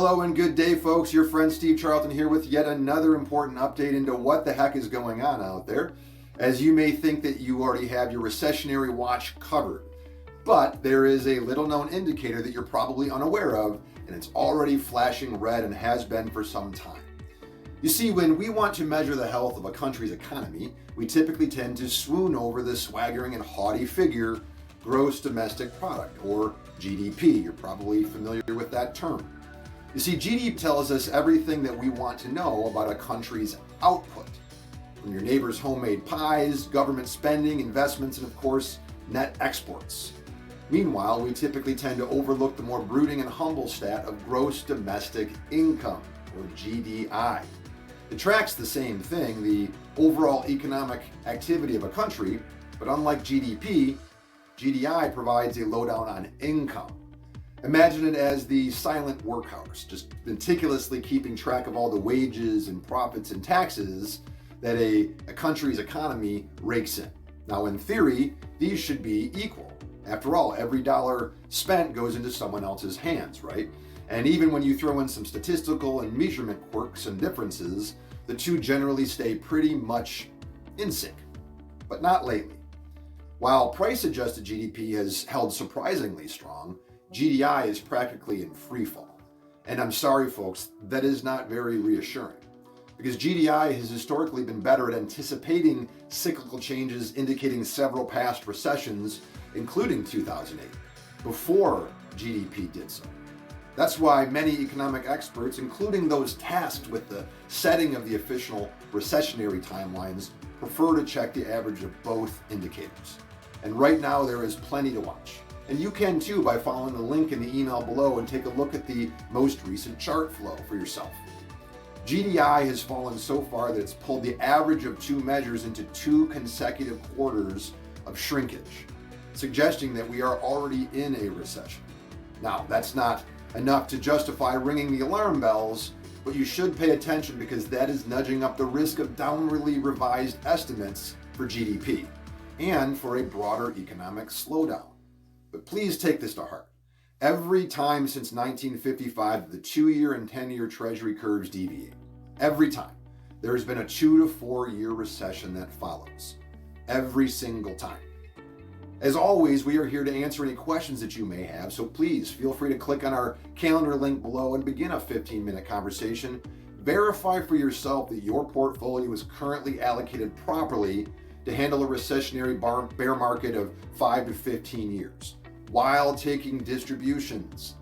Hello and good day, folks. Your friend Steve Charlton here with yet another important update into what the heck is going on out there. As you may think that you already have your recessionary watch covered, but there is a little known indicator that you're probably unaware of, and it's already flashing red and has been for some time. You see, when we want to measure the health of a country's economy, we typically tend to swoon over the swaggering and haughty figure, gross domestic product, or GDP. You're probably familiar with that term. You see, GDP tells us everything that we want to know about a country's output. From your neighbor's homemade pies, government spending, investments, and of course, net exports. Meanwhile, we typically tend to overlook the more brooding and humble stat of gross domestic income, or GDI. It tracks the same thing, the overall economic activity of a country, but unlike GDP, GDI provides a lowdown on income. Imagine it as the silent workhouse, just meticulously keeping track of all the wages and profits and taxes that a country's economy rakes in. Now, in theory, these should be equal. After all, every dollar spent goes into someone else's hands, right? And even when you throw in some statistical and measurement quirks and differences, the two generally stay pretty much in sync, but not lately. While price-adjusted GDP has held surprisingly strong, GDI is practically in free fall. And I'm sorry, folks, that is not very reassuring, because GDI has historically been better at anticipating cyclical changes, indicating several past recessions, including 2008, before GDP did so. That's why many economic experts, including those tasked with the setting of the official recessionary timelines, prefer to check the average of both indicators. And right now there is plenty to watch. And you can too by following the link in the email below and take a look at the most recent chart flow for yourself. GDI has fallen so far that it's pulled the average of two measures into 2 consecutive quarters of shrinkage, suggesting that we are already in a recession. Now, that's not enough to justify ringing the alarm bells, but you should pay attention because that is nudging up the risk of downwardly revised estimates for GDP and for a broader economic slowdown. But please take this to heart. Every time since 1955, the 2-year and 10-year treasury curves deviate. Every time. There has been a 2 to 4 year recession that follows. Every single time. As always, we are here to answer any questions that you may have, so please feel free to click on our calendar link below and begin a 15-minute conversation. Verify for yourself that your portfolio is currently allocated properly to handle a recessionary bear market of 5 to 15 years, while taking distributions.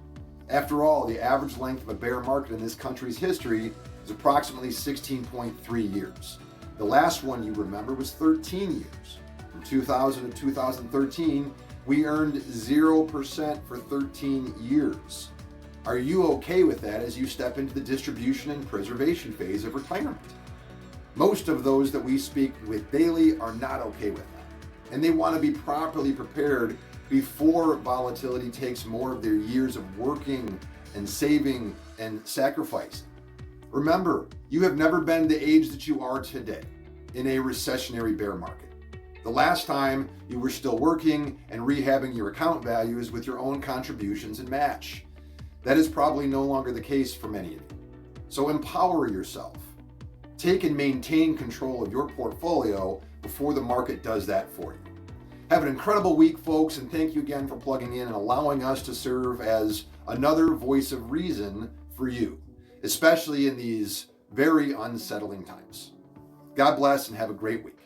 After all, the average length of a bear market in this country's history is approximately 16.3 years. The last one you remember was 13 years. From 2000 to 2013, we earned 0% for 13 years. Are you okay with that as you step into the distribution and preservation phase of retirement? Most of those that we speak with daily are not okay with that, and they want to be properly prepared before volatility takes more of their years of working and saving and sacrificing. Remember, you have never been the age that you are today in a recessionary bear market. The last time you were still working and rehabbing your account values with your own contributions and match. That is probably no longer the case for many of you. So empower yourself. Take and maintain control of your portfolio before the market does that for you. Have an incredible week, folks, and thank you again for plugging in and allowing us to serve as another voice of reason for you, especially in these very unsettling times. God bless and have a great week.